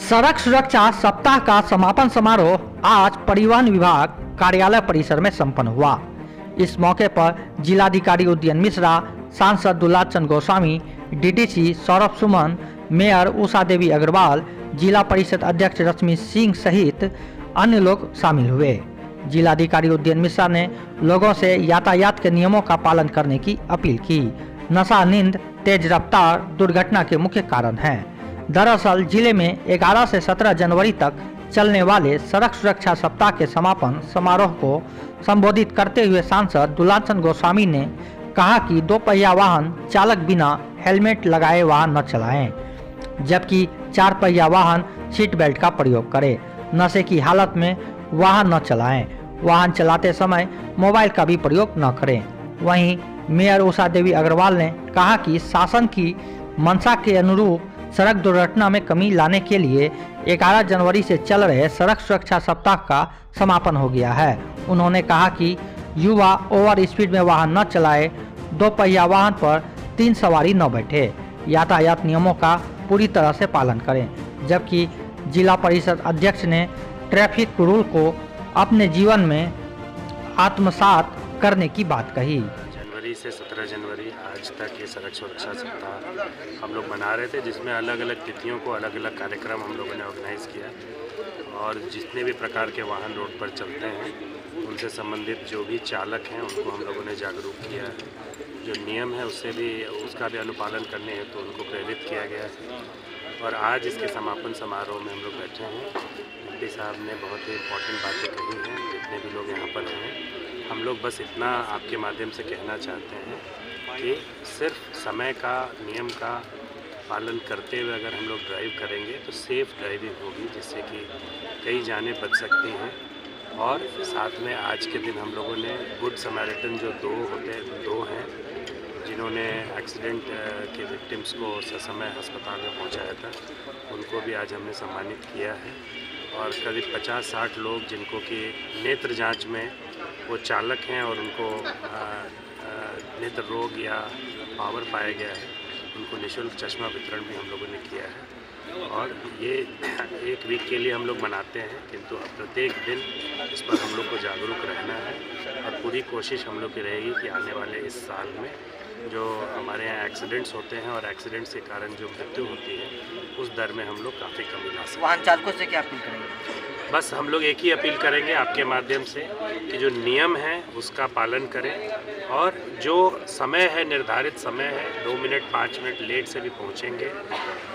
सड़क सुरक्षा सप्ताह का समापन समारोह आज परिवहन विभाग कार्यालय परिसर में संपन्न हुआ। इस मौके पर जिलाधिकारी उदयन मिश्रा, सांसद दुलाचंद गोस्वामी, डीडीसी सौरभ सुमन, मेयर उषा देवी अग्रवाल, जिला परिषद अध्यक्ष रश्मि सिंह सहित अन्य लोग शामिल हुए। जिलाधिकारी उदयन मिश्रा ने लोगों से यातायात के नियमों का पालन करने की अपील की। नशा, नींद, तेज रफ्तार दुर्घटना के मुख्य कारण हैं। दरअसल जिले में 11 से 17 जनवरी तक चलने वाले सड़क सुरक्षा सप्ताह के समापन समारोह को संबोधित करते हुए सांसद दुलाचंद गोस्वामी ने कहा कि 2 पहिया वाहन चालक बिना हेलमेट लगाए वाहन न चलाएं, जबकि 4 पहिया वाहन सीट बेल्ट का प्रयोग करें। नशे की हालत में वाहन न चलाएं। वाहन चलाते समय मोबाइल का भी प्रयोग न करें। वहीं मेयर उषा देवी अग्रवाल ने कहा कि शासन की मंशा के अनुरूप सड़क दुर्घटना में कमी लाने के लिए 11 जनवरी से चल रहे सड़क सुरक्षा सप्ताह का समापन हो गया है। उन्होंने कहा कि युवा ओवर स्पीड में वाहन न चलाए, 2 पहिया वाहन पर 3 सवारी न बैठे, यातायात नियमों का पूरी तरह से पालन करें। जबकि जिला परिषद अध्यक्ष ने ट्रैफिक रूल को अपने जीवन में आत्मसात करने की बात कही। जनवरी से 17 जनवरी आज तक ये सड़क सुरक्षा सप्ताह हम लोग मना रहे थे, जिसमें अलग अलग तिथियों को अलग अलग कार्यक्रम हम लोगों ने ऑर्गेनाइज़ किया और जितने भी प्रकार के वाहन रोड पर चलते हैं उनसे संबंधित जो भी चालक हैं उनको हम लोगों ने जागरूक किया है। जो नियम है उसका भी अनुपालन करने हेतु तो उनको प्रेरित किया गया है। और आज इसके समापन समारोह में हम लोग बैठे हैं। एमपी साहब ने बहुत ही इम्पोर्टेंट बातें कही हैं। जितने भी लोग यहाँ पर हैं, हम लोग बस इतना आपके माध्यम से कहना चाहते हैं कि सिर्फ समय का नियम का पालन करते हुए अगर हम लोग ड्राइव करेंगे तो सेफ़ ड्राइविंग होगी, जिससे कि कई जानें बच सकती हैं। और साथ में आज के दिन हम लोगों ने गुड समैरिटन जो दो हैं जिन्होंने एक्सीडेंट के विक्टिम्स को ससमय अस्पताल में पहुंचाया था, उनको भी आज हमने सम्मानित किया है। और करीब 50-60 लोग जिनको कि नेत्र जांच में वो चालक हैं और उनको नेत्र रोग या पावर पाया गया है, उनको निःशुल्क चश्मा वितरण भी हम लोगों ने किया है। और ये 1 वीक के लिए हम लोग मनाते हैं, किंतु प्रत्येक दिन इस पर हम लोग को जागरूक रहना है। और पूरी कोशिश हम लोग की रहेगी कि आने वाले इस साल में जो हमारे यहाँ एक्सीडेंट्स होते हैं और एक्सीडेंट्स के कारण जो मृत्यु होती है उस दर में हम लोग काफ़ी कमी ला सकते हैं। वाहन चालकों से क्या अपील करेंगे? बस हम लोग एक ही अपील करेंगे आपके माध्यम से कि जो नियम है उसका पालन करें और जो समय है, निर्धारित समय है, 2 मिनट 5 मिनट लेट से भी पहुंचेंगे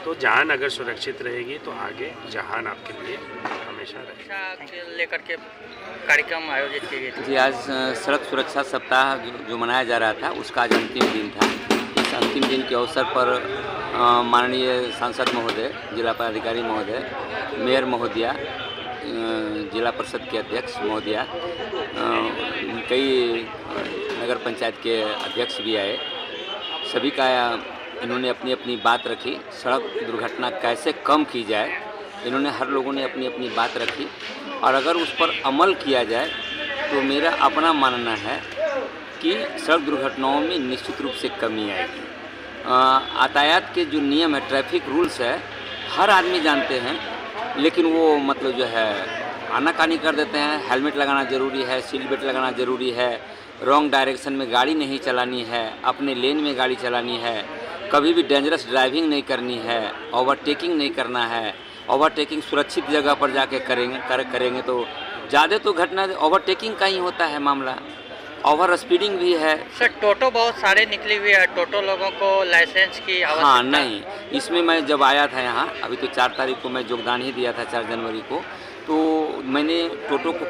तो जान अगर सुरक्षित रहेगी तो आगे जहान आपके लिए हमेशा रहेगी। लेकर के कार्यक्रम आयोजित किए गए जी, आज सड़क सुरक्षा सप्ताह जो मनाया जा रहा था उसका आज अंतिम दिन था। इस अंतिम दिन के अवसर पर माननीय सांसद महोदय, जिला पदाधिकारी महोदय, मेयर महोदया, जिला परिषद के अध्यक्ष महोदया, कई नगर पंचायत के अध्यक्ष भी आए। सभी का इन्होंने अपनी अपनी बात रखी। सड़क दुर्घटना कैसे कम की जाए, इन्होंने हर लोगों ने अपनी अपनी बात रखी और अगर उस पर अमल किया जाए तो मेरा अपना मानना है कि सड़क दुर्घटनाओं में निश्चित रूप से कमी आएगी। यातायात के जो नियम है, ट्रैफिक रूल्स है, हर आदमी जानते हैं, लेकिन वो मतलब जो है आनाकानी कर देते हैं। हेलमेट लगाना ज़रूरी है, सीट बेल्ट लगाना ज़रूरी है, रॉन्ग डायरेक्शन में गाड़ी नहीं चलानी है, अपने लेन में गाड़ी चलानी है, कभी भी डेंजरस ड्राइविंग नहीं करनी है, ओवरटेकिंग नहीं करना है। ओवरटेकिंग सुरक्षित जगह पर जाके करेंगे तो ज़्यादा तो घटना ओवरटेकिंग का ही होता है मामला। ओवर स्पीडिंग भी है। सर, टोटो बहुत सारे निकली हुई है, टोटो लोगों को लाइसेंस की आवश्यकता? हाँ, नहीं, इसमें मैं जब आया था यहाँ, अभी तो 4 तारीख को मैं योगदान ही दिया था, 4 जनवरी को, तो मैंने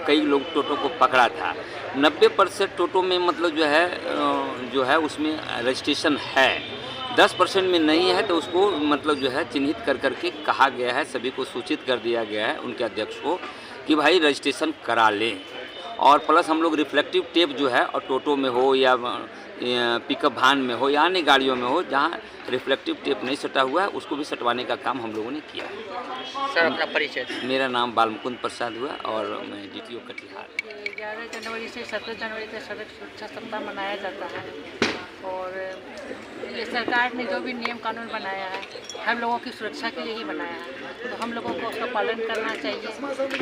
कई लोग टोटो को पकड़ा था। 90% टोटो में मतलब जो है उसमें रजिस्ट्रेशन है, 10% में नहीं है तो उसको मतलब जो है चिन्हित कर करके कहा गया है, सभी को सूचित कर दिया गया है उनके अध्यक्ष को कि भाई रजिस्ट्रेशन करा लें। और प्लस हम लोग रिफ्लेक्टिव टेप जो है, और टोटो में हो या पिकअप वैन में हो या अन्य गाड़ियों में हो जहाँ रिफ्लेक्टिव टेप नहीं सटा हुआ है उसको भी सटवाने का काम हम लोगों ने किया है। सर, अपना परिचय? मेरा नाम बालमुकुंद प्रसाद हुआ और मैं DTO कटिहार। 11 जनवरी से 17 जनवरी तक सड़क सुरक्षा सप्ताह मनाया जाता है और ये सरकार ने जो भी नियम कानून बनाया है हम लोगों की सुरक्षा के लिए ही बनाया है। तो हम लोगों को उसका पालन करना चाहिए।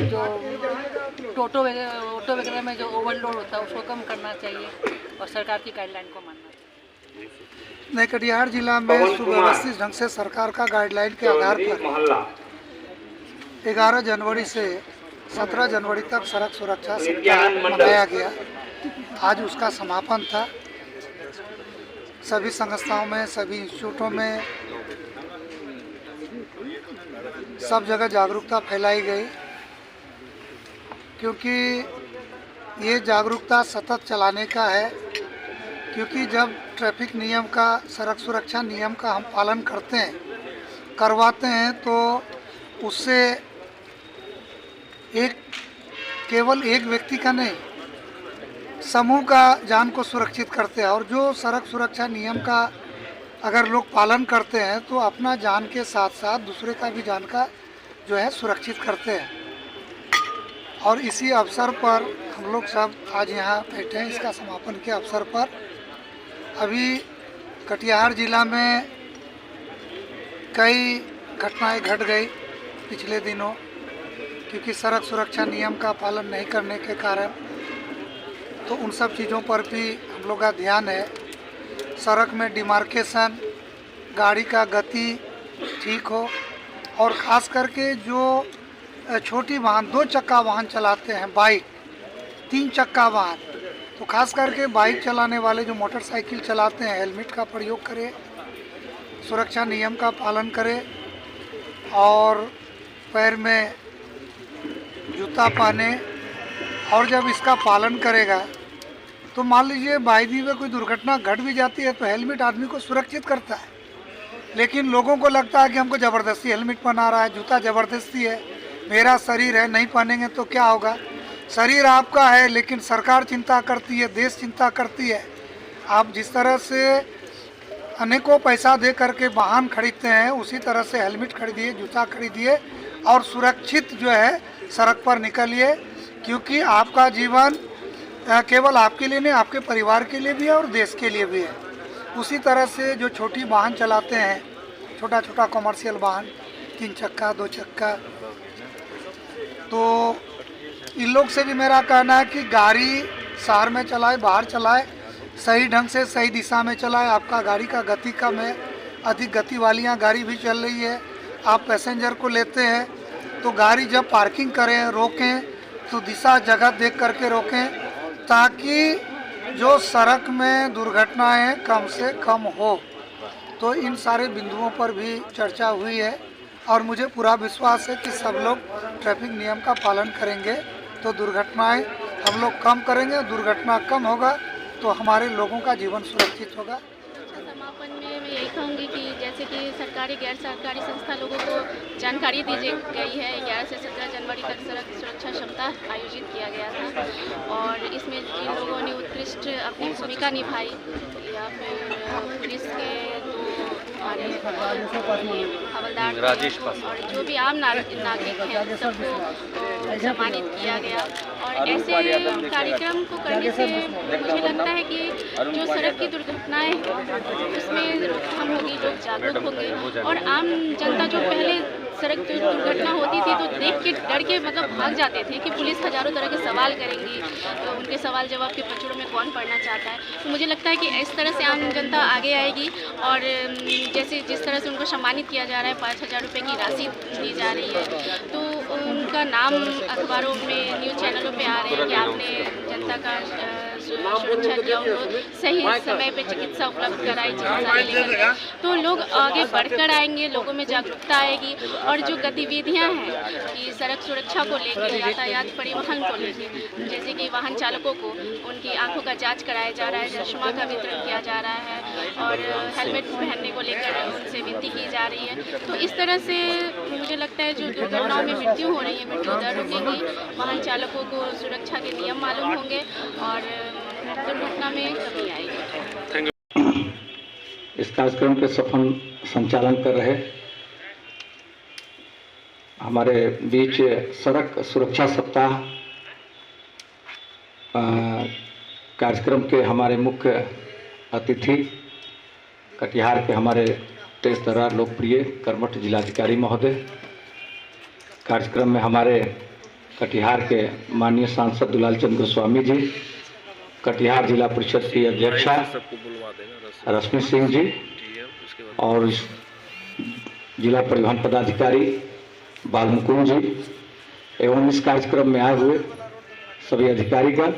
जो ऑटो वगैरह में जो ओवरलोड होता है उसको कम करना चाहिए और सरकार की गाइडलाइन को मानना चाहिए। नए कटिहार जिला में सुव्यवस्थित ढंग से सरकार का गाइडलाइन के आधार पर 11 जनवरी से 17 जनवरी तक सड़क सुरक्षा सप्ताह मनाया गया। आज उसका समापन था। सभी संस्थाओं में, सभी इंस्टीट्यूटों में, सब जगह जागरूकता फैलाई गई, क्योंकि ये जागरूकता सतत चलाने का है। क्योंकि जब ट्रैफिक नियम का, सड़क सुरक्षा नियम का हम पालन करवाते हैं तो उससे केवल एक व्यक्ति का नहीं, समूह का जान को सुरक्षित करते हैं। और जो सड़क सुरक्षा नियम का अगर लोग पालन करते हैं तो अपना जान के साथ साथ दूसरे का भी जान का जो है सुरक्षित करते हैं। और इसी अवसर पर हम लोग सब आज यहाँ बैठे हैं। इसका समापन के अवसर पर अभी कटिहार जिला में कई घटनाएं घट गई पिछले दिनों, क्योंकि सड़क सुरक्षा नियम का पालन नहीं करने के कारण। तो उन सब चीज़ों पर भी हम लोग का ध्यान है। सड़क में डिमार्केशन, गाड़ी का गति ठीक हो, और ख़ास करके जो छोटी वाहन, 2 चक्का वाहन चलाते हैं, बाइक, 3 चक्का वाहन, तो ख़ास करके बाइक चलाने वाले जो मोटरसाइकिल चलाते हैं, हेलमेट का प्रयोग करें, सुरक्षा नियम का पालन करें और पैर में जूता पहने। और जब इसका पालन करेगा तो मान लीजिए बाई दी में कोई दुर्घटना घट भी जाती है तो हेलमेट आदमी को सुरक्षित करता है। लेकिन लोगों को लगता है कि हमको ज़बरदस्ती हेलमेट पहना रहा है, जूता ज़बरदस्ती है, मेरा शरीर है, नहीं पहनेंगे तो क्या होगा। शरीर आपका है, लेकिन सरकार चिंता करती है, देश चिंता करती है। आप जिस तरह से अनेकों पैसा दे करके वाहन खरीदते हैं, उसी तरह से हेलमेट खरीदिए, जूता खरीदिए और सुरक्षित जो है सड़क पर निकलिए। क्योंकि आपका जीवन केवल आपके लिए नहीं, आपके परिवार के लिए भी है और देश के लिए भी है। उसी तरह से जो छोटी वाहन चलाते हैं, छोटा छोटा कमर्शियल वाहन, 3 चक्का, 2 चक्का, तो इन लोग से भी मेरा कहना है कि गाड़ी शहर में चलाए, बाहर चलाए, सही ढंग से सही दिशा में चलाए। आपका गाड़ी का गति कम है, अधिक गति वालियाँ गाड़ी भी चल रही है, आप पैसेंजर को लेते हैं तो गाड़ी जब पार्किंग करें, रोकें तो दिशा जगह देख करके रोकें, ताकि जो सड़क में दुर्घटनाएं कम से कम हो। तो इन सारे बिंदुओं पर भी चर्चा हुई है और मुझे पूरा विश्वास है कि सब लोग ट्रैफिक नियम का पालन करेंगे तो दुर्घटनाएं हम लोग कम करेंगे। दुर्घटना कम होगा तो हमारे लोगों का जीवन सुरक्षित होगा। समापन में मैं यही कहूँगी कि जैसे कि सरकारी गैर सरकारी संस्था लोगों को जानकारी दी गई है। 11 से 17 जनवरी तक सड़क सुरक्षा सप्ताह आयोजित किया गया था और इसमें जिन लोगों ने उत्कृष्ट अपनी भूमिका निभाई, या फिर पुलिस के हमारे हवलदार और जो भी आम नागरिक हैं सबको सम्मानित किया गया। और ऐसे कार्यक्रम को करने से मुझे लगता है कि जो सड़क की दुर्घटनाएं उसमें रोकथाम होगी, लोग जागरूक होंगे और आम जनता जो पहले सड़क दुर्घटना होती थी तो देख के डर के मतलब भाग जाते थे कि पुलिस हजारों तरह के सवाल करेंगी, तो उनके सवाल जवाब के पचड़ों में कौन पड़ना चाहता है। तो मुझे लगता है कि इस तरह से आम जनता आगे आएगी और जैसे जिस तरह से उनको सम्मानित किया जा रहा है, 5,000 रुपये की राशि दी जा रही है, तो उनका नाम अखबारों में, न्यूज़ चैनलों पे आ रहे हैं कि आपने जनता का सुरक्षा किया, उनको सही समय पे चिकित्सा उपलब्ध कराई, चिकित्सा लेकर, तो लोग आगे बढ़कर आएंगे, लोगों में जागरूकता आएगी। और जो गतिविधियां हैं कि सड़क सुरक्षा को लेकर, यातायात परिवहन को लेकर, जैसे कि वाहन चालकों को उनकी आंखों का जांच कराया जा रहा है, चश्मा का वितरण किया जा रहा है और हेलमेट पहनने को लेकर उनसे विनती की जा रही है। तो इस तरह से मुझे लगता है जो दुर्घटनाओं में मृत्यु हो रही है, मृत्यु दर रुकेगी, वाहन चालकों को सुरक्षा के नियम मालूम होंगे और दुर्घटना में कमी आएगी। इस कार्यक्रम के सफल संचालन कर रहे हमारे बीच सड़क सुरक्षा सप्ताह कार्यक्रम के हमारे मुख्य अतिथि कटिहार के हमारे तेज तर्रार लोकप्रिय कर्मठ जिलाधिकारी महोदय, कार्यक्रम में हमारे कटिहार के माननीय सांसद दुलाल चंद गोस्वामी जी, कटिहार जिला परिषद की अध्यक्षा रश्मि सिंह जी और जिला परिवहन पदाधिकारी बालमुकुंद जी एवं इस कार्यक्रम में आए हुए सभी अधिकारीगण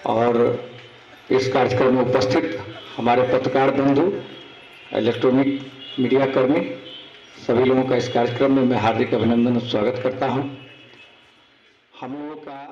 और इस कार्यक्रम में उपस्थित हमारे पत्रकार बंधु, इलेक्ट्रॉनिक मीडिया कर्मी, सभी लोगों का इस कार्यक्रम में मैं हार्दिक अभिनंदन और स्वागत करता हूं। हम लोगों का